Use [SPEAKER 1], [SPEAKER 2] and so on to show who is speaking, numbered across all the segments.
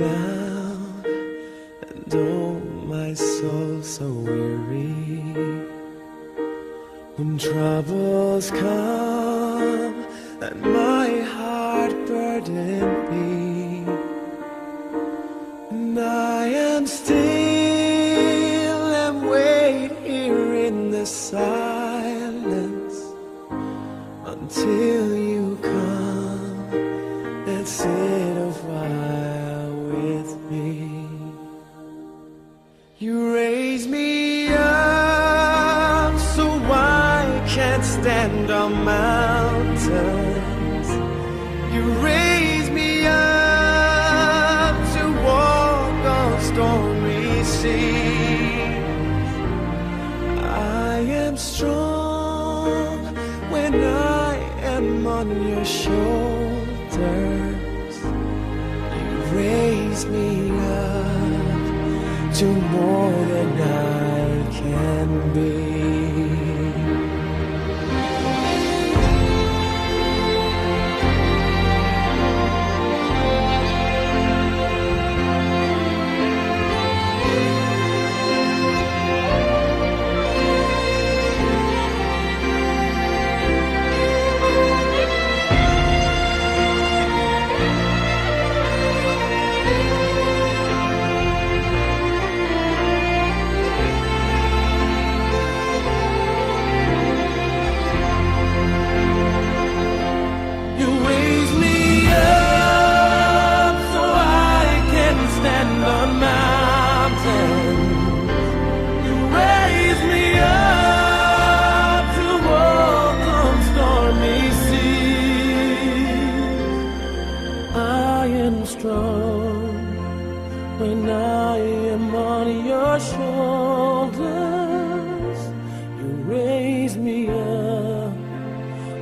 [SPEAKER 1] down, and oh, my soul so weary. When troubles come and my heart burden be, and I am still and wait here in the silence until you come and sit a while with me. You raise me up so I can't stand on mountains. You raise me up to walk on stormy seas. I am strong when I am on your shoulders. You raise me up to more than I can be. Strong when I am on your shoulders. You raise me up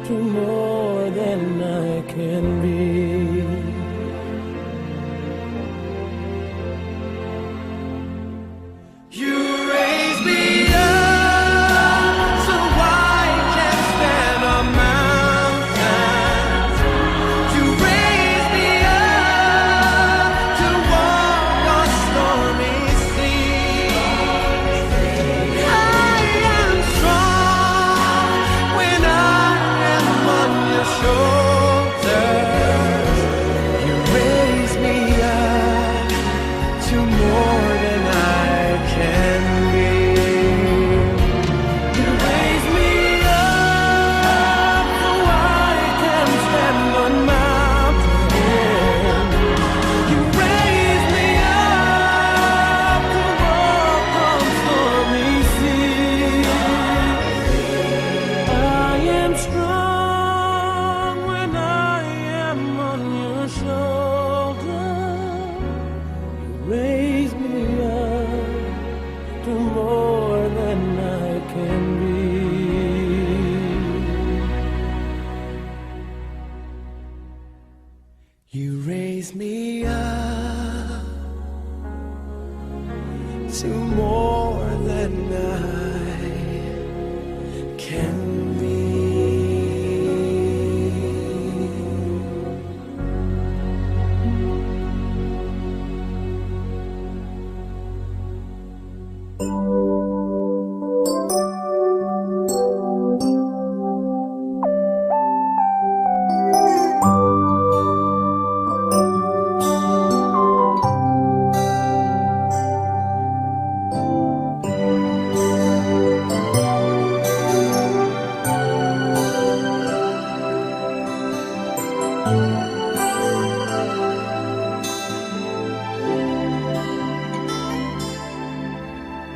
[SPEAKER 1] to more than I can be. You raise me up so I can stand on mountains. You raise me You raise me up to more than I can be.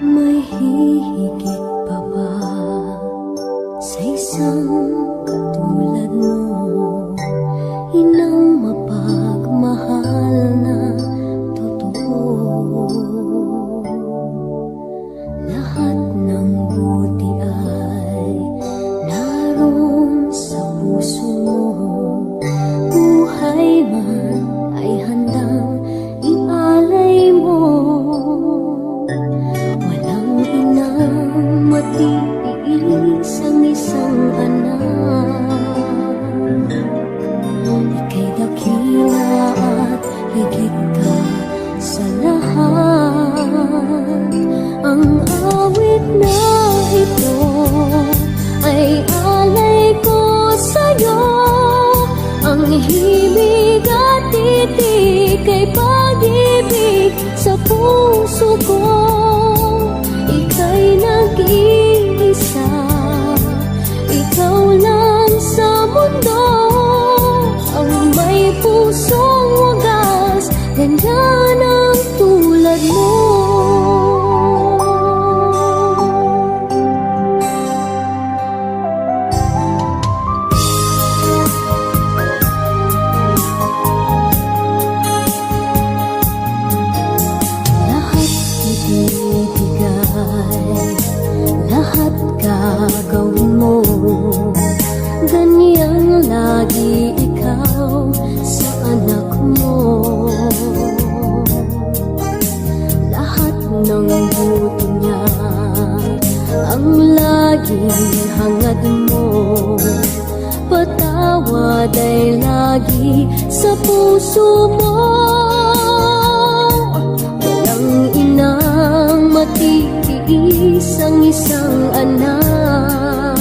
[SPEAKER 2] May hihigit pa ba sa isang katulad mo? Inang mapagmahal na totoo. Lahat ng buti ay naroon sa puso mo. Buhay man ay handang ialay mo. Matiilis ang isang anak. gagawin mo. Ganyang lagi ikaw sa anak mo. Lahat ng buto niya ang laging hangad mo. Patawad ay lagi sa puso mo. Walang inang matitiis ang isang anak.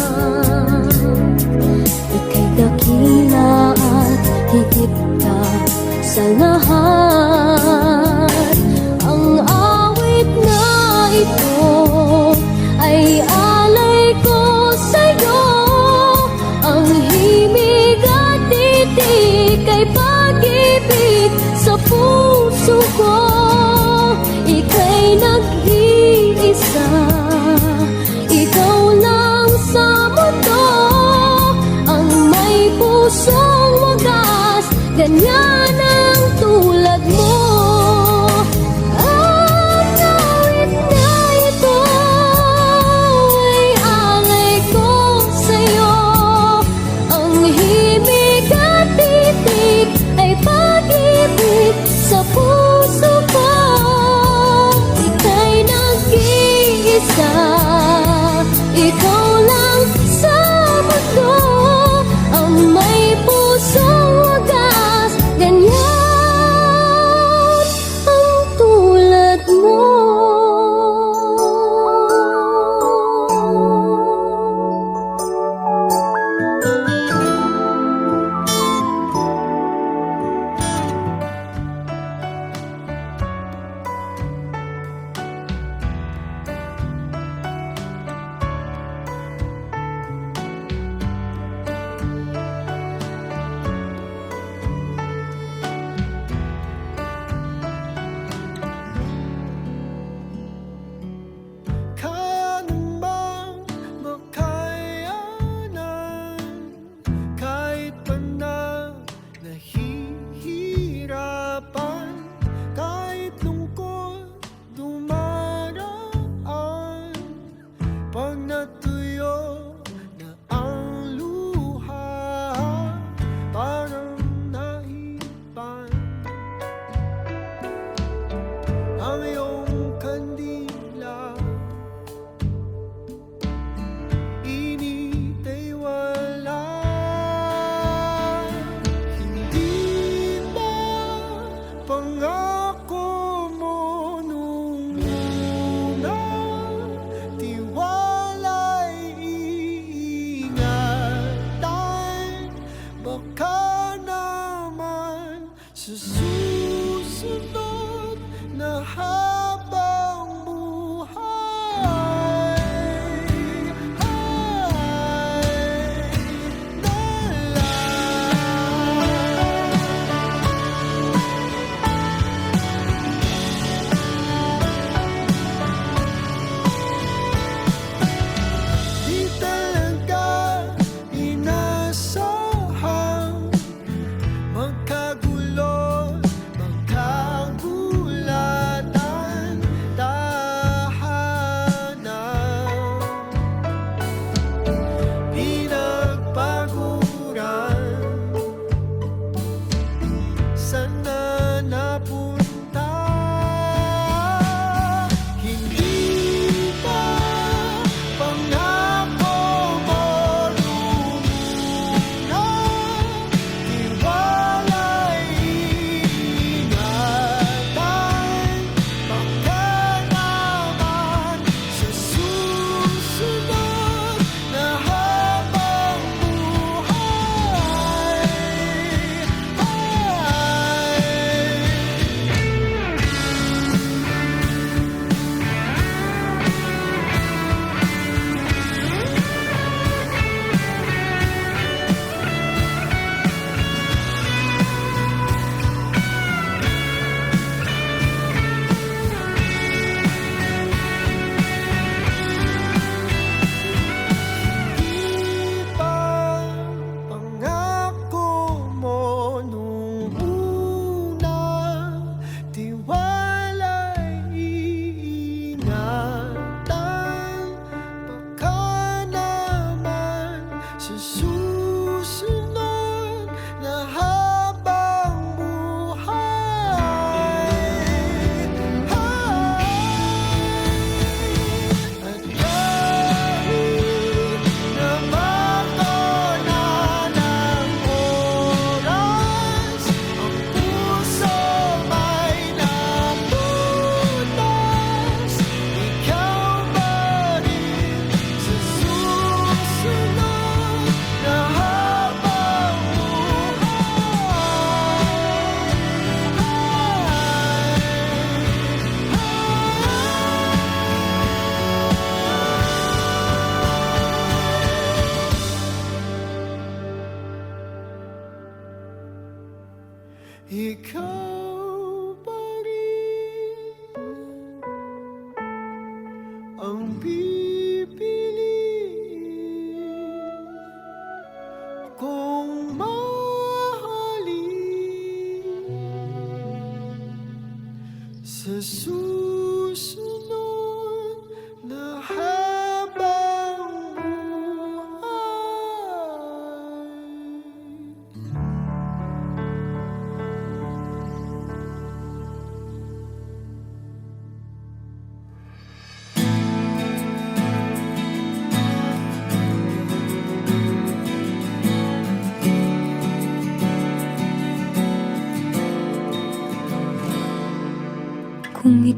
[SPEAKER 2] Ika'y dakila at higit ka sa lahat. Ang awit na ito ay alay ko sa'yo. Ang himig at titik ay pag-ibig sa puso ko. Ika'y nag-iisa, ikaw lang sa mundo. Ang may pusong wagas, ganyan ang tulad mo. Ang awit na ito ay alay ko sa'yo. Ang himig at titik ay pag-ibig sa puso ko. Ika'y nag-iisa, ikaw lang sa mundo. Ang may pusong wagas, ganyan ang tulad mo.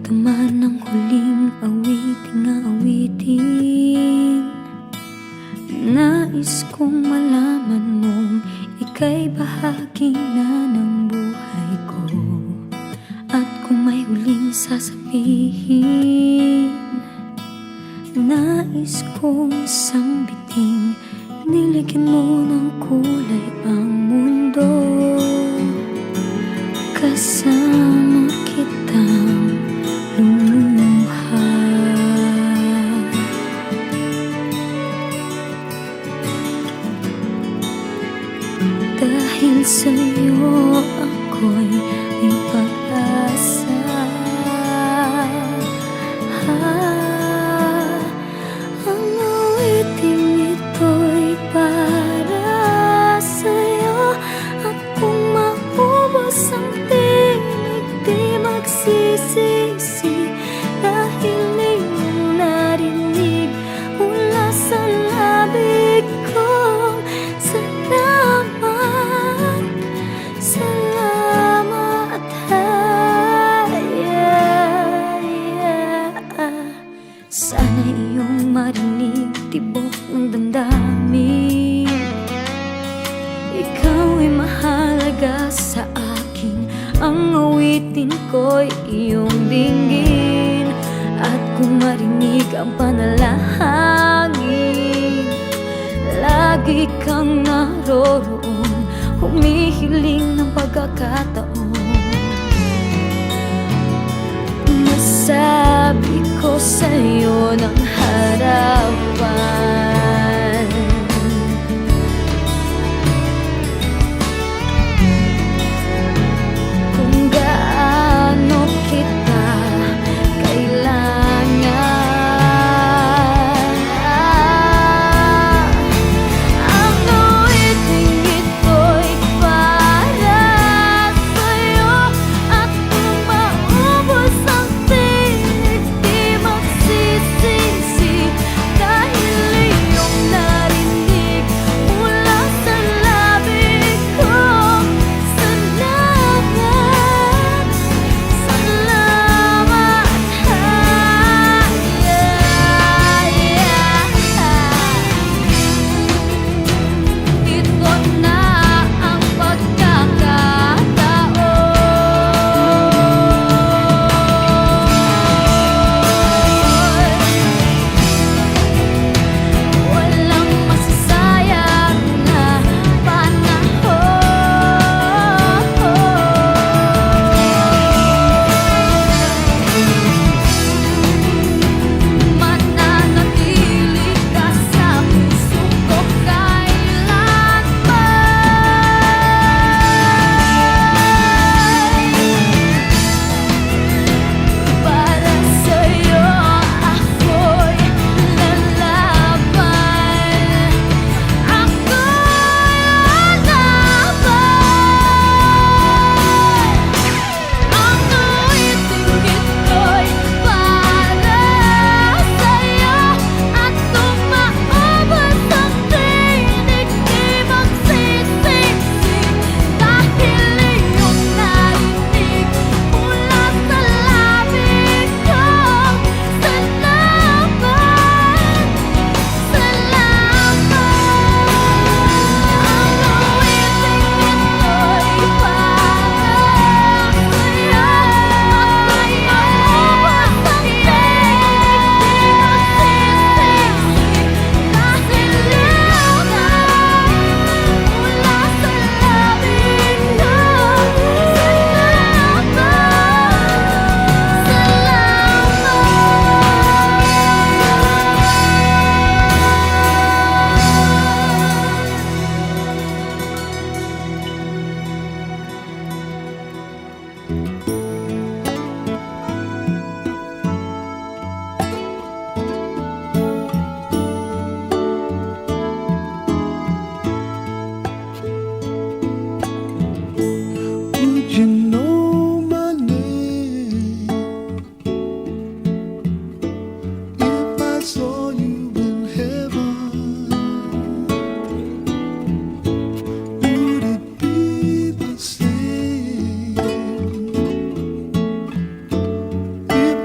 [SPEAKER 2] naman ang huling awiting nais kong malaman mong ika'y bahagi na ng buhay ko. At kung may huling sasabihin, nais kong isang biting niligyan mo ng kulay ang mundo. Kasama kitang lumuha. Dahil sa'yo ako'y may pag-asa. Ang awiting ito'y para sa'yo. At kung maubos ang tinig, di magsisisi. Dahil iyong narinig mula sa labig ko. Sana iyong marinig tibok ng damdamin. Ikaw ay mahalaga sa akin. Ang awitin ko'y iyong dinggin. At kung marinig ang panalangin, lagi kang naroroon, humihiling ng pagkakataon. Masabi ko sa'yo ng harapan, kung gaano kita kailangan. Ang awiting ito'y para sa'yo. At kung maubos ang tinig, di magsisisi. Dahil iyong narinig mula sa labig ko. Salamat, salamat. Ito na ang pagkakataon. Walang masasayang na panahon. Mananatili ka sa puso ko kailanman. Para sa'yo ako'y lalaban. Ako'y lalaban. Ang awiting ito'y para sa'yo. At kung maubos ang tinig, di magsisisi. Dahil iyong narinig mula sa labig ko. Salamat, salamat. Ang awiting ito'y para sa'yo. At kung maubos ang tinig, di magsisisi. Dahil iyong narinig mula sa labig ko.
[SPEAKER 1] Would you know my name if I saw you in heaven? Would it be the same if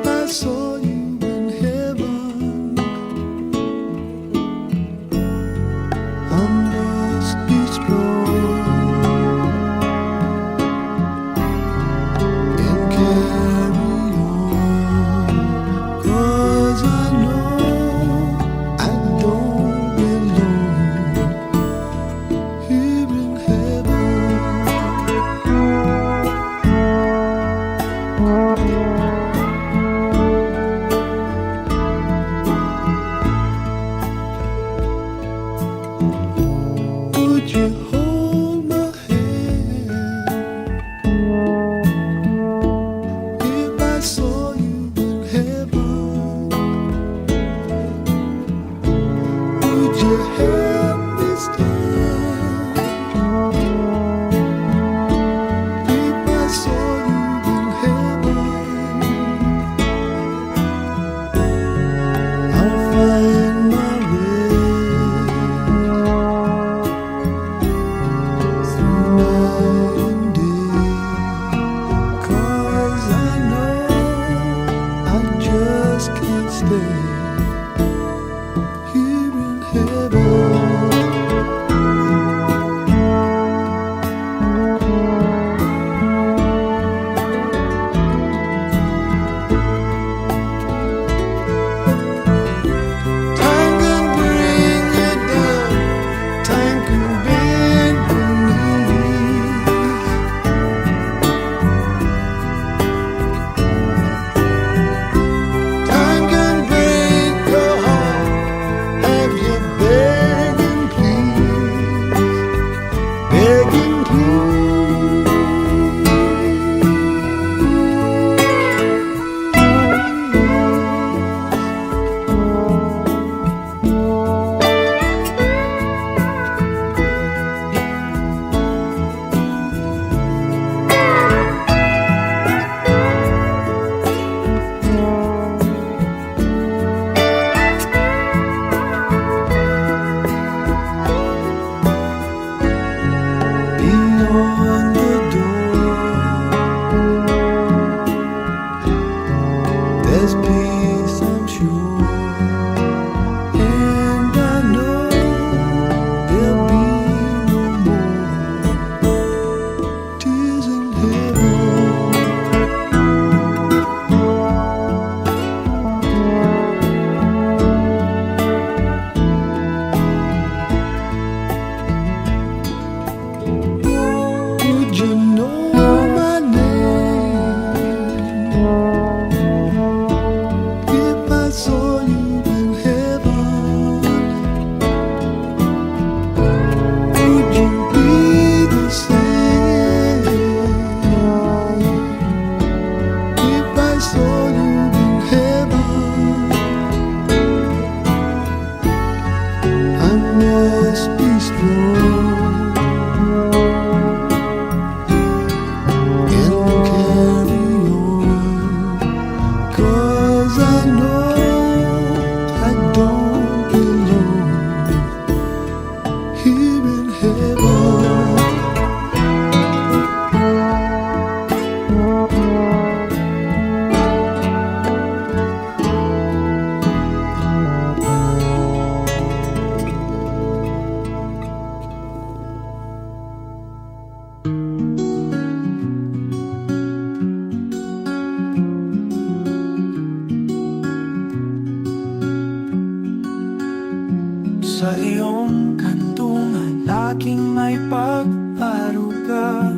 [SPEAKER 3] Sa iyong kantungan aking may pag-aruga.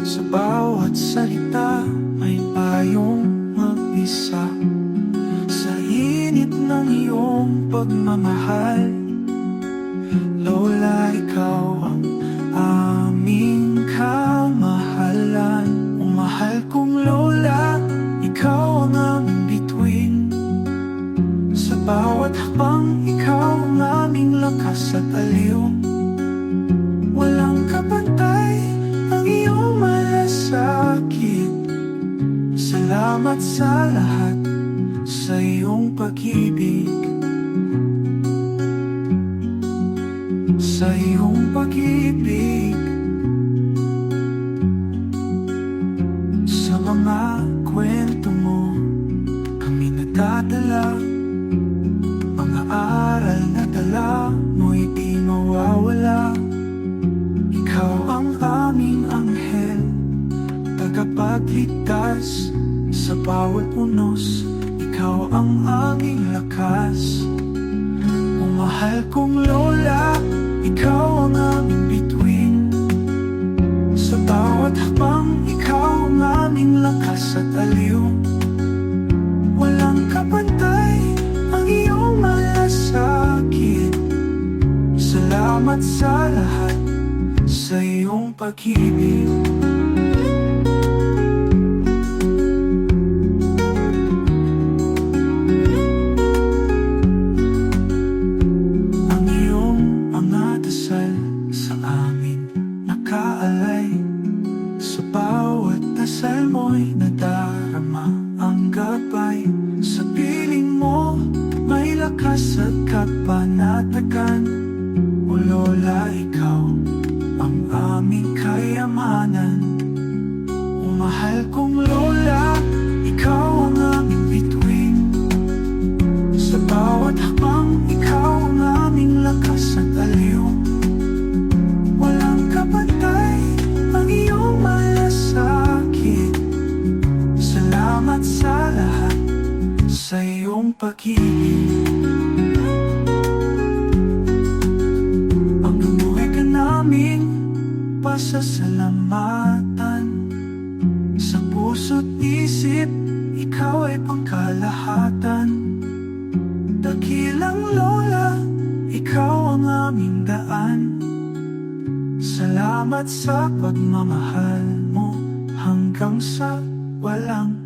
[SPEAKER 3] Sa bawat salita may payong mag-isa. Sa init ng iyong pagmamahal, Lola, ikaw ang aming kamahalan. O mahal kong Lola, ikaw ang aming bituin. Sa bawat hakbang, ikaw ang aming lakas at aliw. Walang kapantay ang iyong malasakit. Salamat sa lahat, sa iyong pag-ibig. Sa iyong pag-ibig. Sa mga kwento mo kami nadadala. Mga aral na dala mo'y di mawawala. Ikaw ang aming anghel, tagapagligtas sa bawat unos. Ikaw ang aming lakas. O mahal kong Lola, ikaw ang aming bituin. Sa bawat hakbang, ikaw ang aming lakas at aliw. Walang kapantay ang iyong malasakit. Salamat sa lahat, sa iyong pag-ibig. Ang iyong mga dasal sa amin nakaalay. Sa bawat dasal mo'y nadarama ang gabay. Sa piling mo may lakas at kapanatagan. O Lola, ikaw ang aming kayamanan. O mahal kong Lola, ikaw ang aming bituin. Sa bawat hakbang, ikaw ang aming lakas at aliw. Walang kapantay ang iyong malasakit. Salamat sa lahat, sa iyong pag-ibig. Ang lumuhay ka namin pasasalamatan. Sa puso't isip, ikaw ay pangkalahatan. Dakilang Lola, ikaw ang aming daan. Salamat sa pagmamahal mo hanggang sa walang